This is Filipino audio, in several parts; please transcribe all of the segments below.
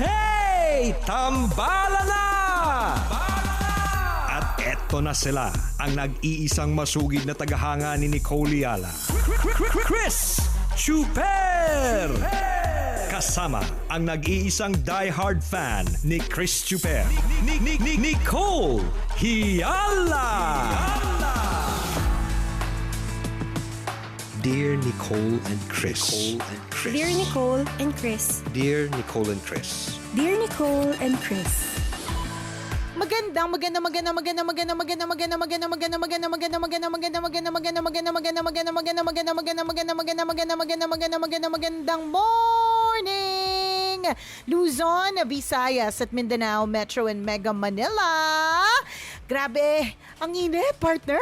Hey! Tambala na! At eto na sila, ang nag-iisang masugid na tagahanga ni Nicole Yala. Chris Chuper! Kasama ang nag-iisang diehard fan ni Chris Chuper. Nicole Yala! Dear Nicole and Chris. Dear Nicole and Chris. Dear Nicole and Chris. Dear Nicole and Chris. Magandang morning! Luzon, Visayas at Mindanao, Metro and Mega Manila. Grabe, ang init, partner.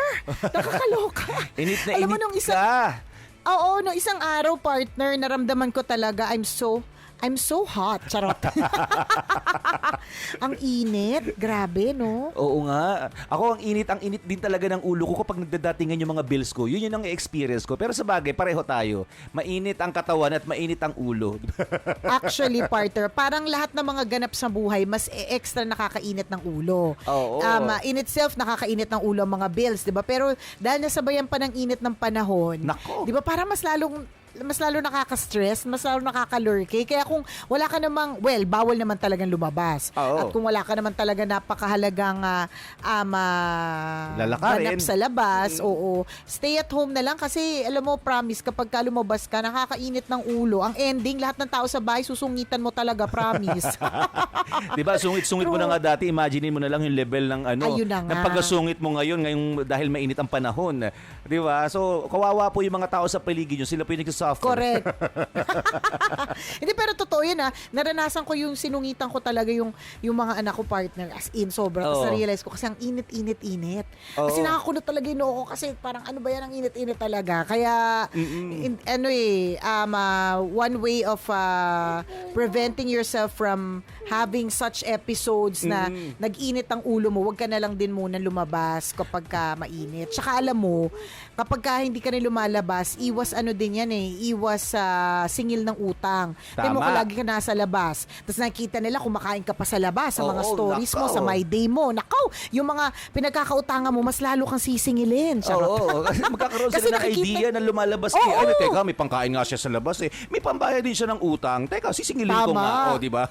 Nakakaloka. Init na Alam mo, init nung isang, ka. Oo, no isang araw, partner, naramdaman ko talaga I'm so hot. Charot. Ang init. Grabe, no? Oo nga. Ako ang init din talaga ng ulo ko kapag nagdadatingan yung mga bills ko. Yun ang experience ko. Pero sa bagay, pareho tayo. Mainit ang katawan at mainit ang ulo. Actually, partner, parang lahat ng mga ganap sa buhay, mas extra nakakainit ng ulo. Oo. In itself, nakakainit ng ulo ang mga bills, di ba? Pero dahil nasabayan pa ng init ng panahon, Nako. di ba, para mas lalo nakaka-stress, mas lalo nakaka-lurky. Kaya kung wala ka namang, bawal naman talagang lumabas. Oo. At kung wala ka naman talaga napakahalagang Lalakarin. ganap sa labas, oo, stay at home na lang kasi alam mo, promise, kapag ka lumabas ka, nakakainit ng ulo. Ang ending, lahat ng tao sa bahay, susungitan mo talaga, promise. Diba? Sungit-sungit mo na nga dati. Imagine mo na lang yung level ng Ayun na nga. ng pagkasungit mo ngayong dahil mainit ang panahon. Diba? So, kawawa po yung mga tao sa paligid nyo. Sila po yung nagsasuffer. Correct. Hindi, pero totoo yun naranasan ko yung sinungitan ko talaga yung mga anak ko, partner, as in sobra. Tapos Oo. na-realize ko kasi ang init. Oo. Kasi nakakulot talaga yung noo ko kasi parang ano ba yan ang init talaga. Kaya one way of preventing yourself from having such episodes na nag-init ang ulo mo, wag ka na lang din muna lumabas kapag ka mainit. Tsaka alam mo, kapag ka hindi ka na lumalabas, iwas din yan iwas singil ng utang. Tingnan mo, kung lagi ka nasa labas, tapos nakikita nila kumakain ka pa sa labas, sa mga stories mo, sa My Day mo. Nakaw, yung mga pinagkakautangan mo, mas lalo kang sisingilin. Oo, kasi magkakaroon Kasi sila ng nakikita- idea na lumalabas Oo. kay teka, may pangkain nga siya sa labas may pambayad din siya ng utang. Teka, sisingilin ko Tama. nga, di ba?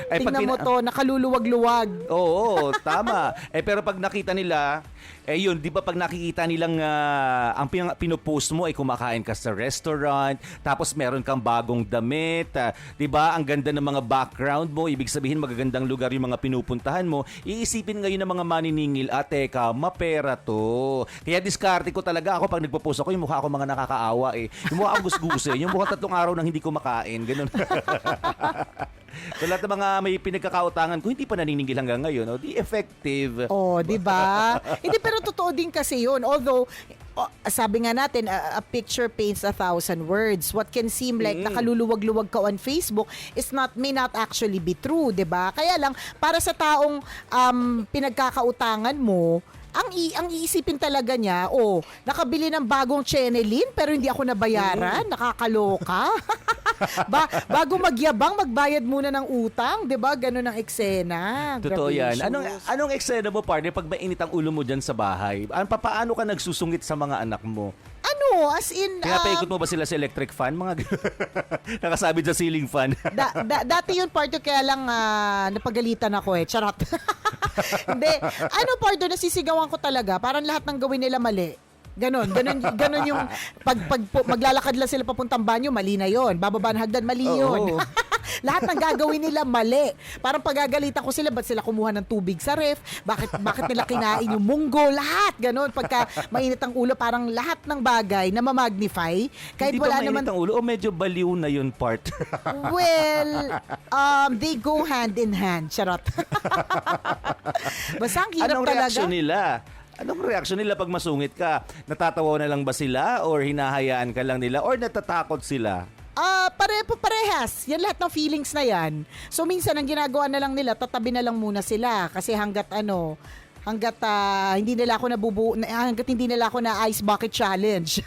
Tingnan mo to, nakaluluwag-luwag. Oo, tama. Pero pag nakita nila, yun, di ba pag nakikita nilang ang pinopost mo ay kumakain ka sa restaurant, tapos meron kang bagong damit, di ba? Ang ganda ng mga background mo, ibig sabihin magagandang lugar yung mga pinupuntahan mo, iisipin ngayon ng mga maniningil, teka, mapera to. Kaya diskarte ko talaga ako pag nagpo-post ako, yung mukha ko mga nakakaawa Yung mukha ko gusgusin, yung mukha 3 araw nang hindi ko makain, ganun. So lahat ng mga may pinagkakautangan ko, hindi pa naniningil hanggang ngayon, di effective. Oh, di ba? Hindi, pero totoo din kasi yun. Although, sabi nga natin, a picture paints 1,000 words. What can seem like nakaluluwag-luwag ka on Facebook may not actually be true, di ba? Kaya lang, para sa taong pinagkakautangan mo, ang iisipin talaga niya, nakabili ng bagong Chenelin pero hindi ako nabayaran, nakakaloka. Bago magyabang, magbayad muna ng utang, 'di ba? Ganun ang eksena. Totoo yan. Grabe, Anong eksena mo, partner, pag mainit ang ulo mo dyan sa bahay? Paano ka nagsusungit sa mga anak mo? as in... Pinapaikot mo ba sila sa electric fan? Nakasabit sa ceiling fan? Dati yun, partner, kaya lang napagalitan ako Charot. Hindi. Partner, nasisigawan ko talaga. Parang lahat ng gawin nila mali. Ganon yung pag maglalakad lang sila papuntang banyo, mali na yon. Bababa ng hagdan, mali yun. Lahat ng gagawin nila mali. Parang pagagalitan ko sila, ba't sila kumuha ng tubig sa ref? Bakit nila kinain yung munggo? Lahat, ganon. Pagka mainit ang ulo, parang lahat ng bagay na mamagnify. Kahit Hindi wala ba mainit naman... ang ulo o medyo baliw na yun, part? Well, they go hand in hand. Charot. Basta ang hirap Anong talaga. reaksyon nila? Anong reaksyon nila pag masungit ka? Natatawa na lang ba sila? Or hinahayaan ka lang nila? Or natatakot sila? Parehas. Yan lahat ng feelings na yan. So minsan ang ginagawa na lang nila, tatabi na lang muna sila kasi hanggat hindi nila ako hanggat hindi nila ako na ice bucket challenge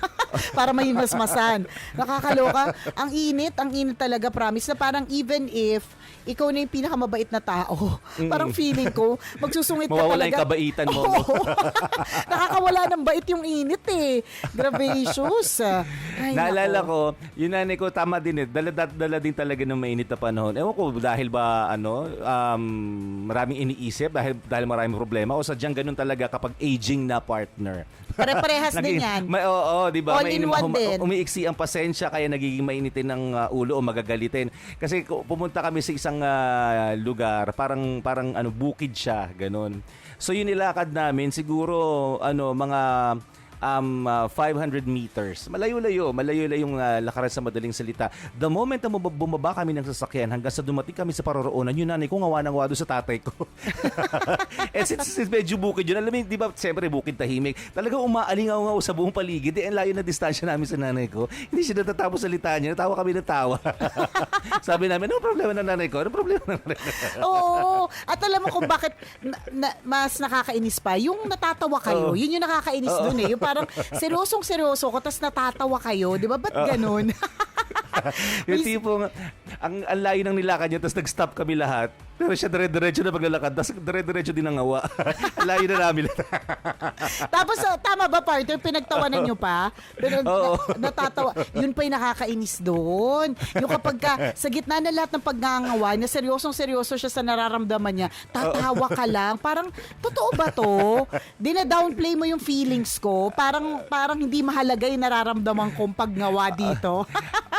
para may masmasan. Nakakaloka. Ang init talaga, promise na parang even if ikaw na yung pinakamabait na tao, parang feeling ko, magsusungit ka Mawawala talaga. yung kabaitan mo. Oo. Nakakawala ng bait yung init eh. Gracious. Ay, Naalala nako. ko, yung nanay ko, tama din eh. Dala din talaga ng mainit na panahon. Ewan ko, dahil ba, maraming iniisip, dahil maraming problema, o sadyang ganun talaga kapag aging na partner. Pare-parehas din yan. Oo, di ba? All in one din. Umiiksi ang pasensya, kaya nagiging mainitin ng ulo o magagalitin. Kasi pumunta kami sa isang lugar, parang bukid siya, ganun. So yun nilakad namin, siguro mga 500 meters. Malayo-layo yung lakaran sa madaling salita. The moment na bumaba kami ng sasakyan hanggang sa dumating kami sa paroroonan, yung nanay ko ngawa ng wado sa tatay ko. And since medyo bukid yun, alam mo, di ba, siyempre bukid tahimik, talaga umaalingaw sa buong paligid. Ang layo na distansya namin sa nanay ko. Hindi siya natatapos salita niya. Natawa kami ng tawa. Sabi namin, ano problema ng nanay ko? Ano problema ng nanay ko? Oo. At alam mo kung bakit mas nakakainis pa, yung natatawa kayo, yun yung nakakainis dun eh. Yung parang seryoso ko, tapos natatawa kayo. Di ba? Ba't ganun? Yung tipong, ang layo ng nilakad niya, tapos nag-stop kami lahat. Pero siya dire-diretso na paglalakad, tapos dire-diretso din ang ngawa. Ang layo na namin. Tapos, tama ba, partner? Pinagtawanan nyo pa? Pero, natatawa. Yun pa yung nakakainis doon. Yung kapag sa gitna na lahat ng pagngangawa, na seryosong-seryoso siya sa nararamdaman niya, tatawa ka lang. Parang, totoo ba to? Dina-downplay mo yung feelings ko. Parang hindi mahalaga yung nararamdaman kong paggawa dito.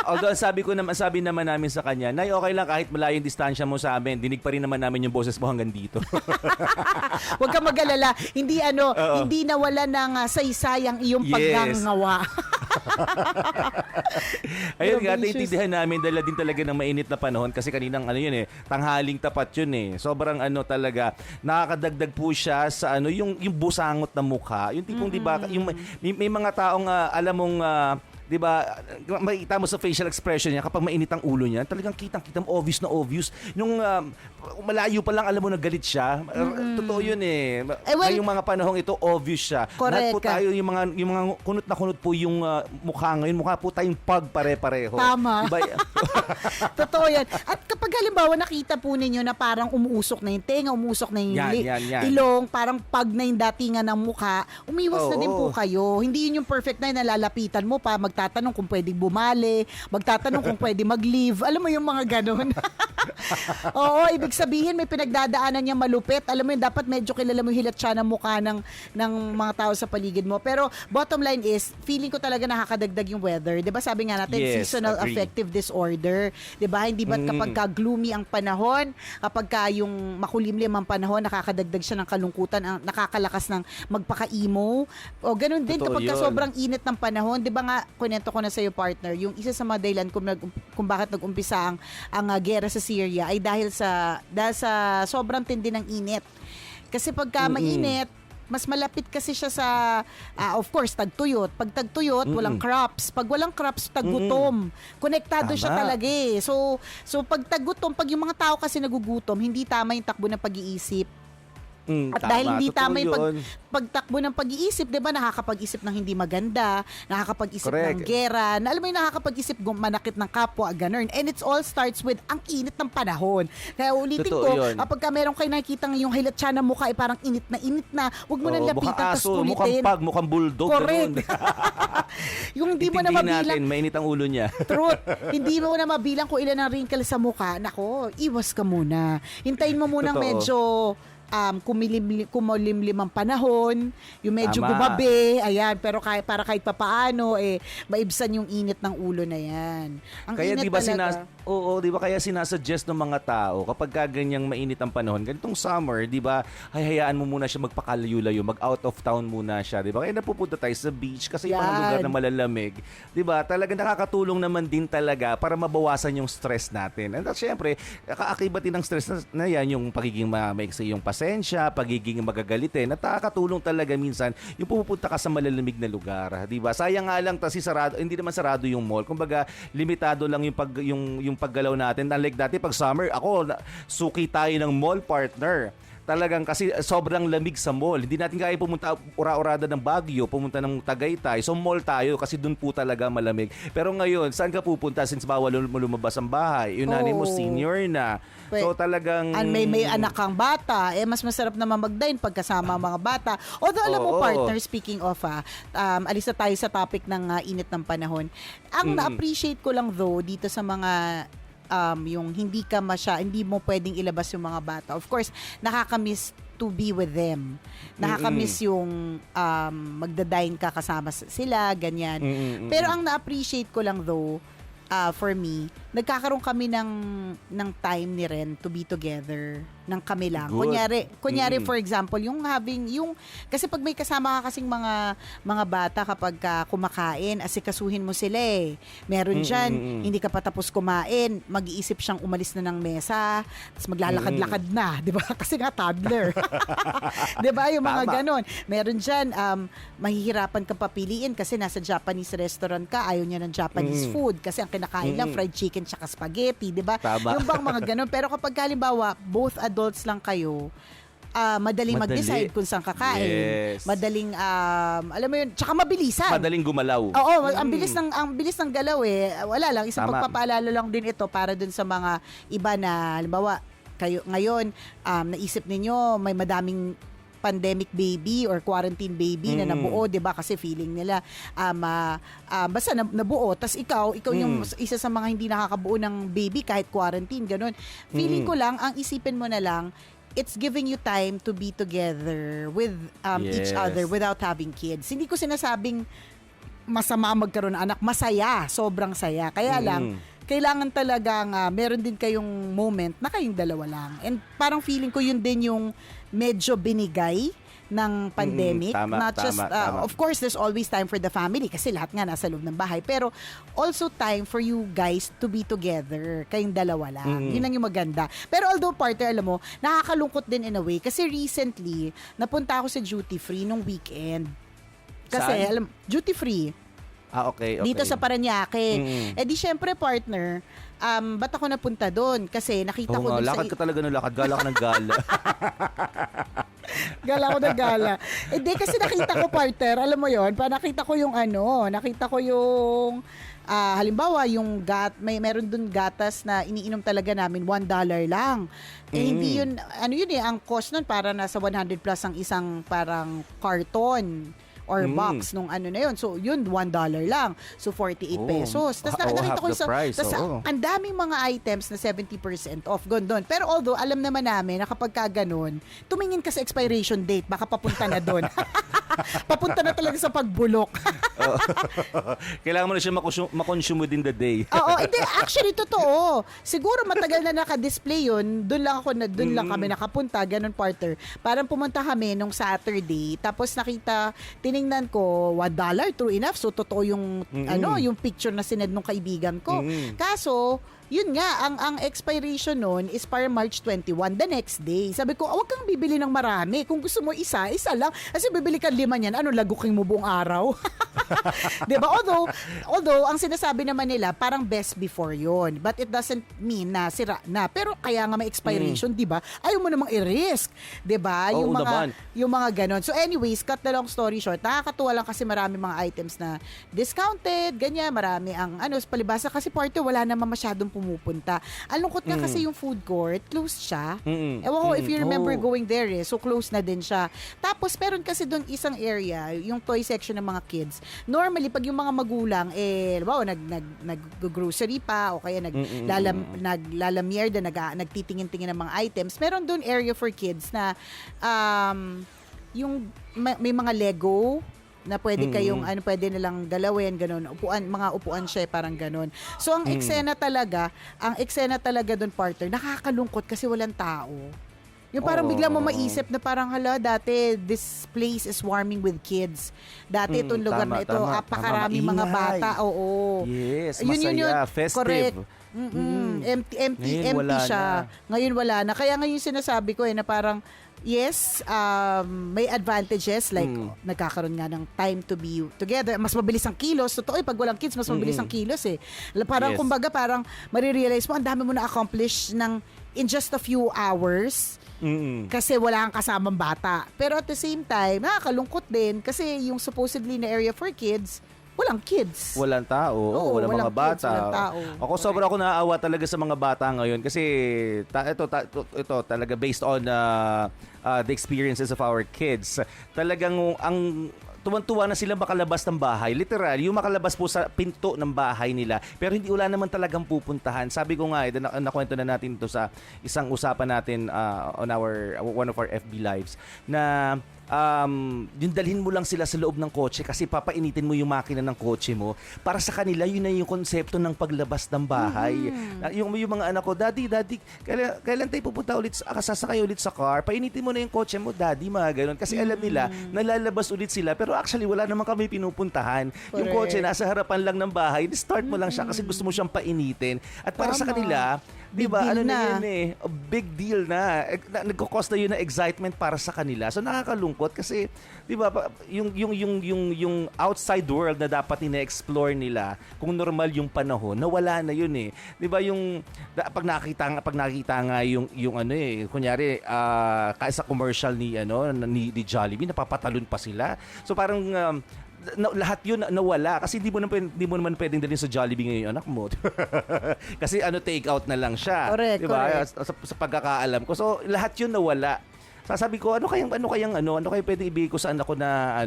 Although sabi naman namin sa kanya, Nay, okay lang kahit malayo yung distansya mo sa amin, dinig pa rin naman namin yung boses mo hanggang dito. Huwag kang mag-alala. Hindi nawala ng saysay ang iyong pagngangawa. Ayun nga, naiintindihan namin dala din talaga ng mainit na panahon kasi kaninang tanghaling tapat yun eh. Sobrang talaga, nakakadagdag po siya sa yung busangot na mukha. Yung tipong, di ba, may mga taong alam mong, di ba, makikita mo sa facial expression niya kapag mainit ang ulo niya, talagang kitang-kita mo, obvious na obvious. Yung malayo pa lang alam mo na galit siya. Totoo yun eh. Ngayong mga panahong ito, obvious siya. Lahat po tayo, yung mga kunot na kunot po yung mukha ngayon, mukha po tayong pare-pareho. Tama. Diba? Totoo yan. At kapag halimbawa nakita po ninyo na parang umuusok na yung tenga, umuusok na yung yan. ilong, parang pag na yung datingan ng mukha, umiwas na din po kayo. Hindi yun yung perfect na nalalapitan mo pa, magtatanong kung pwedeng bumali, magtatanong kung pwede mag-leave. Alam mo yung mga ganun. Oo, ibig sabihin may pinagdadaanan niya malupit. Alam mo yun, dapat medyo kilala mo yung hilat siya ng mukha ng mga tao sa paligid mo. Pero bottom line is, feeling ko talaga nakakadagdag yung weather. 'Di ba sabi nga natin, seasonal affective disorder. 'Di ba? Hindi ba kapag gloomy ang panahon, kapag yung makulimlim ang panahon, nakakadagdag siya ng kalungkutan, nakakalakas ng magpaka-emo. O ganun din kapag sobrang init ng panahon. 'Di ba nga, kunento ko na sa iyo, partner, yung isa sa mga dahilan kung bakit nag-umpisa ang gera sa Syria ay dahil sa sobrang tindi ng init. Kasi pagka mainit, mas malapit kasi siya sa, of course, tagtuyot. Pag tagtuyot, walang crops. Pag walang crops, taggutom. Konektado siya talaga eh. So pag taggutom, pag yung mga tao kasi nagugutom, hindi tama yung takbo ng pag-iisip. At dahil hindi tama yung pagtakbo ng pag-iisip, 'di ba, nakakapag-isip ng hindi maganda, nakakapag-isip ng gera, alam mo yung nakakapag-isip manakit ng kapwa, ganun. And it all starts with ang init ng panahon. Kaya ulitin ko, kapag meron kayo nakikita yung hilat siya ng mukha ay parang init na, huwag mo nang lapitan tapos ulitin. Mukhang pag, mukhang bulldog. Correct. Yung hindi mo na mabilang. Natin, mainit ang ulo niya. Truth. Hindi mo na mabilang kung ilan ang wrinkle sa mukha. Nako, iwas ka muna. Hintayin mo munang medyo kumulimlim ang panahon, yung medyo gumabi, ayan, pero para kahit papaano, maibsan yung init ng ulo na yan. Ang kaya init di ba talaga. di ba kaya sinasuggest ng mga tao kapag ganyang mainit ang panahon, ganitong summer, di ba, hayaan mo muna siya magpakalayo-layo, mag-out of town muna siya, di ba? Kaya napupunta tayo sa beach kasi yung mga lugar na malalamig, di ba? Talagang nakakatulong naman din talaga para mabawasan yung stress natin. And syempre, kaakibat din ng stress na yan, yung pagiging maiksi yung pasensya, pagiging magagalitin, at nakakatulong talaga minsan yung pupunta ka sa malalamig na lugar, di ba? Sayang nga lang kasi sarado, hindi naman sarado yung mall. Kumbaga, limitado lang yung paggalaw natin. Unlike dati pag summer, suki tayo ng mall, partner. Talagang kasi sobrang lamig sa mall. Hindi natin kaya pumunta ura-urada ng Baguio, pumunta ng Tagaytay. So mall tayo kasi doon po talaga malamig. Pero ngayon, saan ka pupunta since bawal mo lumabas ang bahay? Yung nanay mo Oo. senior na. So talagang May anak kang bata, mas masarap naman mag-dine pagkasama ang mga bata. Although alam mo, Oo. partner, speaking of, alis na tayo sa topic ng init ng panahon. Ang na-appreciate ko lang though dito sa mga yung hindi mo pwedeng ilabas yung mga bata. Of course, nakakamiss to be with them. Nakakamiss yung magda-dine ka kasama sila, ganyan. Pero ang na-appreciate ko lang though, for me, nagkakaroon kami ng time ni Ren to be together ng kami lang. Good. Kunyari for example, kasi pag may kasama ka kasing mga bata kapag kumakain, asikasuhin mo sila eh. Meron dyan, hindi ka pa tapos kumain, mag-iisip siyang umalis na ng mesa, tapos maglalakad-lakad na, di ba? Kasi nga toddler. Di ba? Yung mga Tama. ganon. Meron dyan, mahihirapan ka papiliin kasi nasa Japanese restaurant ka, ayaw niya ng Japanese food kasi ang kinakain lang fried chicken tsaka spaghetti, di ba? Tama. Yung bang mga ganon. Pero kapag halimbawa, both adults lang kayo, madaling Madali. mag-decide kung saan kakain. Yes. Madaling, alam mo yun, tsaka mabilisan. madaling gumalaw. Oo, ang bilis ng galaw eh. Wala lang, isang Tama. pagpapaalala lang din ito para dun sa mga iba na, halimbawa, kayo ngayon, naisip ninyo may madaming pandemic baby or quarantine baby na nabuo, 'di ba? Kasi feeling nila basta nabuo, tas ikaw yung isa sa mga hindi nakakabuo ng baby kahit quarantine, ganun. Feeling ko lang ang isipin mo na lang, it's giving you time to be together with each Yes. other without having kids. Hindi ko sinasabing masama magkaroon ng anak, masaya, sobrang saya. Kaya lang, kailangan talagang meron din kayong moment na kayong dalawa lang. And parang feeling ko yun din yung medyo binigay ng pandemic. Tama, Not just, tama. of course, there's always time for the family kasi lahat nga nasa loob ng bahay. Pero also time for you guys to be together. Kayong dalawa lang. Yun ang yung maganda. Pero although partner, alam mo, nakakalungkot din in a way kasi recently, napunta ako sa duty free nung weekend. Kasi, Saan? duty free. Okay. Dito sa Paranaque. Eh di syempre partner, ba't ako napunta doon? Kasi nakita ko Oo nga, doon lakad ka talaga ng lakad. Gala ka ng gala. gala ko na gala. Eh di kasi nakita ko partner, alam mo yon, nakita ko yung halimbawa yung meron doon gatas na iniinom talaga namin $1 lang. Eh hindi yun, ang cost nun para nasa 100 plus ang isang parang carton or box nung na yun. So, yun, $1 lang. So, 48 pesos. Tapos nakita half ko the price. ang daming mga items na 70% off. Gondon. Pero although, alam naman namin na kapag ka ganun, tumingin ka sa expiration date, baka papunta na doon. Papunta na talaga sa pagbulok. Kailangan mo na siya makonsume within the day. Oo, hindi, actually totoo. Siguro matagal na naka-display yun. Doon lang kami nakapunta, ganun partner. Parang pumunta kami nung Saturday, tapos tiningnan ko $1, true enough. So totoo yung yung picture na sined nung kaibigan ko. Kaso yun nga, ang expiration nun is para March 21, the next day. Sabi ko, huwag kang bibili ng marami. Kung gusto mo isa lang. Kasi bibili ka 5 niyan, laguking mo buong araw. Diba? Although, ang sinasabi naman nila, parang best before yun. But it doesn't mean na sira na. Pero kaya nga may expiration, diba? Ayaw mo namang i-risk. Diba? Oo Yung mga ganon. So anyways, cut the long story short, nakakatuwa lang kasi marami mga items na discounted, ganyan, marami ang palibasa kasi party wala naman masyadong pumupunta. Ang lungkot nga kasi yung food court, closed siya. Ewan ko if you remember going there so closed na din siya. Tapos meron kasi doon isang area, yung toy section ng mga kids. Normally, pag yung mga magulang, nag-grocery pa o kaya naglalamierda, nagtitingin-tingin ng mga items, meron doon area for kids na yung may mga Lego na pwede kayong pwede nilang galawin, ganun. Mga upuan siya, parang ganun. So ang eksena talaga doon partner, nakakalungkot kasi walang tao. Yung parang bigla mo maisip na parang dati this place is swarming with kids. Dati itong lugar na ito, apakaraming mga bata. Oo. Yes, Yun, masaya, festive. Correct. Empty Ngayon, wala siya. na. Ngayon wala na. Kaya ngayon sinasabi ko na parang yes, may advantages like nagkakaroon nga ng time to be together. Mas mabilis ang kilos. Totoo pag walang kids, mas mabilis ang kilos eh. Parang Yes. kumbaga parang marirealize mo, ang dami mo na-accomplish in just a few hours kasi wala kang kasamang bata. Pero at the same time, nakakalungkot din kasi yung supposedly na area for kids, walang kids. Walang tao, Oo, walang mga walang kids, bata. walang tao. Ako sobra ako naaawa talaga sa mga bata ngayon kasi ito talaga based on the experiences of our kids. Talagang ang tuwan-tuwa na sila makalabas ng bahay. Literal, yung makalabas po sa pinto ng bahay nila. Pero hindi wala naman talagang pupuntahan. Sabi ko nga, nakwento na natin to sa isang usapan natin on one of our FB lives na yung dalhin mo lang sila sa loob ng kotse kasi papainitin mo yung makina ng kotse mo. Para sa kanila, yun na yung konsepto ng paglabas ng bahay. Yung mga anak ko, Daddy, kailan tayo pupunta ulit, sasakay ulit sa car? Painitin mo na yung kotse mo, Daddy, mga ganun. Kasi alam nila, nalalabas ulit sila. Pero actually, wala naman kami pinupuntahan. Yung Correct. kotse, nasa harapan lang ng bahay. Start mo lang siya kasi gusto mo siyang painitin. At para sa Tama. kanila, di ba, Big deal ano na na. yun eh, a big deal na. Nagkukos na yun na excitement para sa kanila. So nakakakalungkot kasi, di ba, yung outside world na dapat ina-explore nila, kung normal yung panahon, nawala na yun eh. Di ba pag nakita nga yung ano eh, kunyari, sa commercial ni Jollibee, napapatalon pa sila. So parang, lahat yun nawala kasi hindi mo naman pwedeng dalhin sa Jollibee ngayon yung anak mo. Kasi take out na lang siya. Correct, diba? correct. Sa pagkakaalam ko. So lahat yun nawala. Sasabi ko, ano kayang pwede ibigay ko sa anak ko na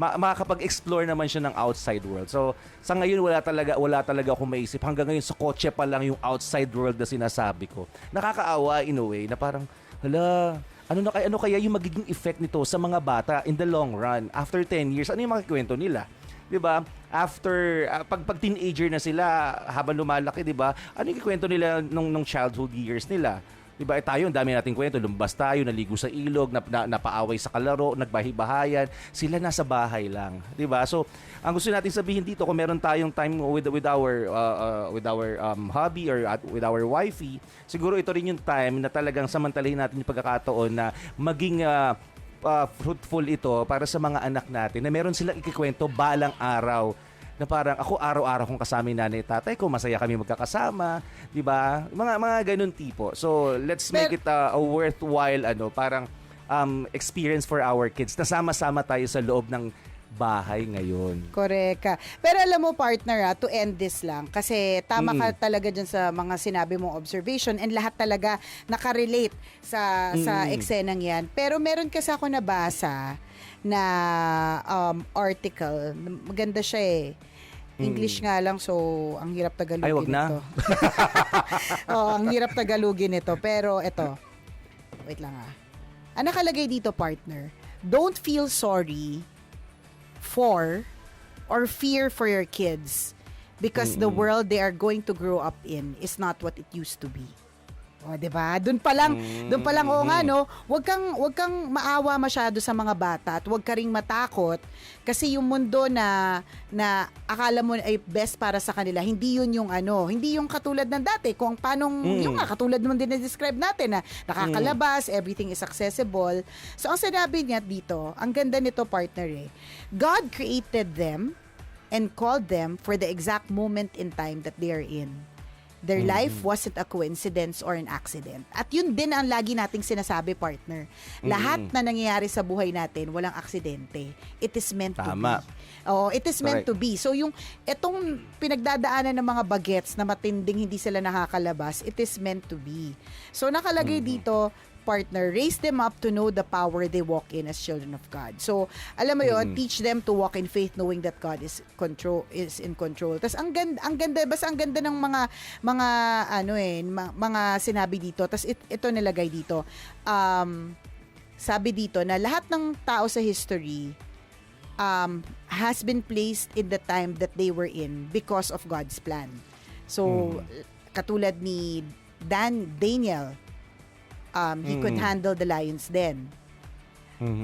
makakapag-explore naman siya ng outside world. So sa ngayon wala talaga akong maisip. Hanggang ngayon sa kotse pa lang yung outside world na sinasabi ko. Nakakaawa in a way na parang hala, ano kaya yung magiging effect nito sa mga bata in the long run after 10 years? Ano yung makikwento nila? 'Di ba? After pag teenager na sila habang lumalaki, 'di ba? Ano yung kikwento nila nung childhood years nila? 'Di ba? Tayo, ang dami nating kwento, lumbas tayo, naligo sa ilog, napaaway sa kalaro, nagbahi-bahayan. Sila nasa bahay lang, 'di ba? So, ang gusto natin sabihin dito, kung meron tayong time with our hobby or with our wifey, siguro ito rin yung time na talagang samantalahin natin yung pagkakataon na maging fruitful ito para sa mga anak natin na meron silang ikikwento balang araw na parang ako araw-araw kong kasama yung nanay tatay ko, masaya kami magkakasama, 'di ba? Mga ganun tipo. So, let's make it a worthwhile parang experience for our kids. Nasama-sama tayo sa loob ng bahay ngayon. Correct. Pero alam mo, partner, to end this lang, kasi tama ka talaga dyan sa mga sinabi mong observation and lahat talaga nakarelate sa eksenang yan. Pero meron kasi ako nabasa na article. Maganda siya eh. English nga lang, so ang hirap tagalugin Ay, wag na. nito. Ang hirap tagalugin nito. Pero eto, wait lang Ang nakalagay dito, partner, don't feel sorry for or fear for your kids because the world they are going to grow up in is not what it used to be. O, 'di ba? Doon pa lang, oo nga no, wag kang maawa masyado sa mga bata at wag ka ring matakot kasi yung mundo na akala mo ay best para sa kanila, hindi yun yung hindi yung katulad ng dati kung paanong yung nga katulad naman din na describe natin na nakakalabas, everything is accessible. So ang sinabi niya dito, ang ganda nito, partner God created them and called them for the exact moment in time that they are in. Their life wasn't a coincidence or an accident. At yun din ang lagi nating sinasabi, partner. Lahat na nangyayari sa buhay natin, walang aksidente. It is meant to be. Oh, it is meant to be. So etong pinagdadaanan ng mga bagets na matinding hindi sila nakakalabas, it is meant to be. So nakalagay dito, partner, raise them up to know the power they walk in as children of God. So, alam mo yun, teach them to walk in faith knowing that God is in control. Tapos ang ganda, basta ang ganda ng mga sinabi dito. Tapos ito nilagay dito. Sabi dito na lahat ng tao sa history has been placed in the time that they were in because of God's plan. So, katulad ni Daniel, he could handle the lions then.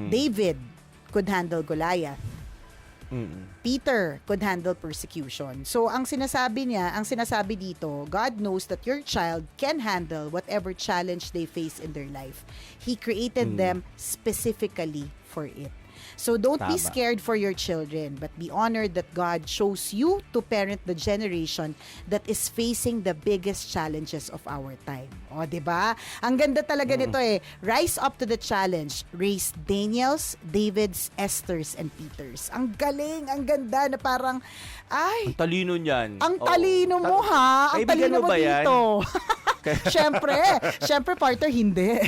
David could handle Goliath. Peter could handle persecution. So ang sinasabi dito, God knows that your child can handle whatever challenge they face in their life. He created them specifically for it. So don't be Tama. scared for your children, but be honored that God chose you to parent the generation that is facing the biggest challenges of our time. O, di ba? Ang ganda talaga nito eh. Rise up to the challenge. Raise Daniels, Davids, Esthers, and Peters. Ang galing, ang ganda na parang, ay, Ang talino niyan. ang Oo. talino mo ha. Ang Kaibigan talino mo ba yan? dito. Siyempre, partner, hindi.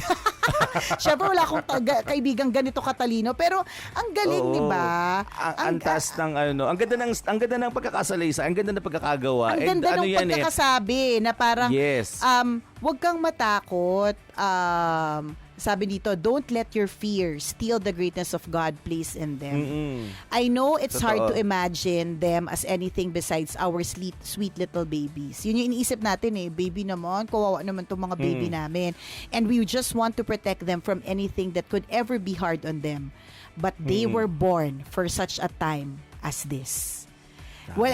Siyempre, wala akong kaibigan ganito katalino. Pero, ang galing, Oo. di ba? Ang taas ng ang ganda ng pagkakasalaysa, ang ganda ng pagkakagawa. Ang And ganda ano ng yan pagkakasabi na parang, Yes. huwag kang matakot. Sabi dito, don't let your fear steal the greatness of God placed in them. I know it's hard to Totoo. imagine them as anything besides our sweet little babies. Yun yung iniisip natin eh, baby naman, kawawa naman itong mga baby namin. And we just want to protect them from anything that could ever be hard on them. But they were born for such a time as this. Well,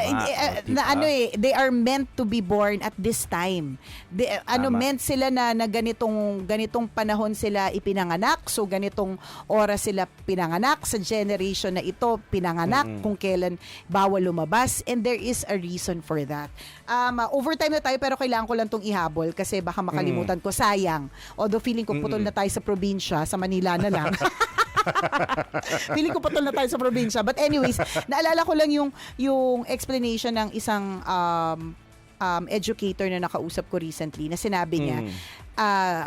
they are meant to be born at this time. Tama. Meant sila na ganitong panahon sila ipinanganak. So ganitong oras sila pinanganak sa generation na ito pinanganak kung kailan bawal lumabas, and there is a reason for that. Overtime na tayo pero kailangan ko lang tong ihabol kasi baka makalimutan ko, sayang. Although feeling ko putol na tayo sa probinsya, sa Manila na lang. Feeling ko patol na tayo sa probinsya. But anyways, naalala ko lang yung explanation ng isang educator na nakausap ko recently na sinabi niya,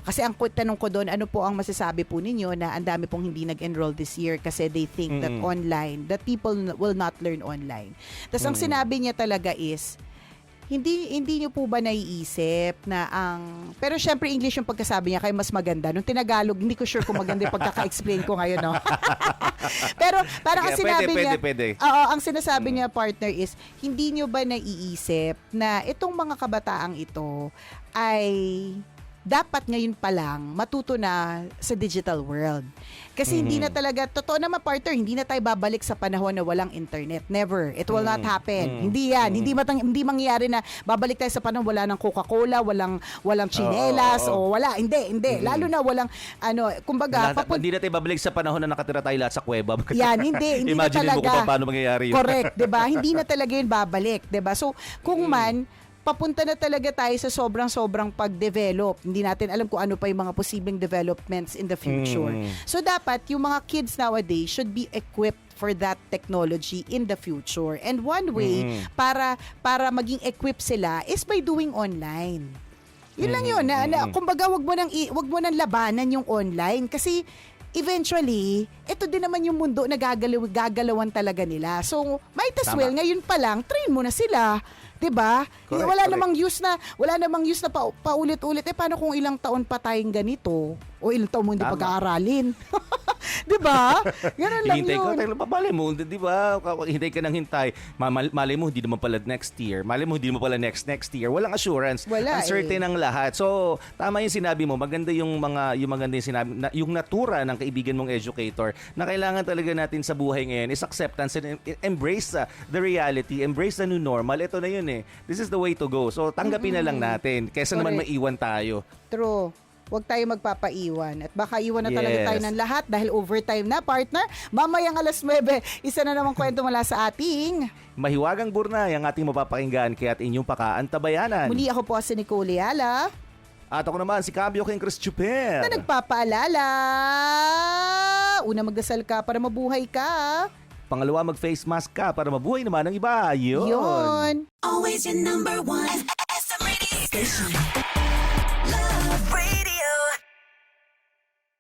kasi ang tanong ko doon, ano po ang masasabi po ninyo na ang dami pong hindi nag-enroll this year kasi they think that people will not learn online. Tapos ang sinabi niya talaga is, hindi niyo po ba naiisip na pero syempre English yung pagkasabi niya kaya mas maganda. Nung Tinagalog, hindi ko sure kung maganda yung pagkaka-explain ko ngayon, no? Pero parang ang sinabi niya, oo, ang sinasabi niya, partner, is hindi niyo ba naiisip na itong mga kabataang ito ay dapat ngayon pa lang matuto na sa digital world. Kasi hindi na talaga, totoo naman, partner, hindi na tayo babalik sa panahon na walang internet. Never. It will not happen. Hindi yan. Hindi mangyayari na babalik tayo sa panahon wala ng Coca-Cola, walang chinelas, o wala. Hindi. Lalo na walang, kumbaga, hindi na tayo babalik sa panahon na nakatira tayo lahat sa kuweba. Yan, hindi na Imagine talaga. mo kung paano mangyayari yun. Correct, 'di ba? Hindi na talaga 'yun babalik, 'di ba? So, kung man papunta na talaga tayo sa sobrang pag-develop. Hindi natin alam kung ano pa yung mga posibleng developments in the future. So, dapat yung mga kids nowadays should be equipped for that technology in the future. And one way para maging equipped sila is by doing online. Yun lang yun. Kumbaga, wag mo nang labanan yung online kasi eventually, ito din naman yung mundo na gagalawan talaga nila. So, might as well, ngayon pa lang, train mo na sila. 'Di ba? Wala namang use na paulit-ulit. Paano kung ilang taon pa tayong ganito? O ilang taon mo hindi pag-aaralin? 'Di ba? Ganun lang Hintay yun. Malay mo, 'di ba? Hintay ka ng hintay. Malay mo hindi naman pala next year. Malay mo hindi mo pala next year. Walang assurance. Wala, Uncertain ang lahat. So, tama yung sinabi mo. Maganda yung maganda yung sinabi, yung natura ng kaibigan mong educator na kailangan talaga natin sa buhay ngayon is acceptance and embrace the reality, embrace the new normal. Ito na yun eh. This is the way to go. So, tanggapin na lang natin kaysa naman Correct. maiwan tayo. True. Huwag tayo magpapaiwan. At baka iwan na talaga tayo ng lahat dahil overtime na, partner. Mamayang 9:00, isa na namang kwento mula sa ating Mahiwagang Burnay ang ating mapapakinggan kaya at inyong pakaantabayanan. muli. Ako po si Nicole Ayala At ako naman si Cambio King Chris Chuper. na nagpapaalala. Una, magdasal ka para mabuhay ka. Pangalawa, mag-face mask ka para mabuhay naman ng iba. Yun. Always your number one. SM Radio Station. Love Radio.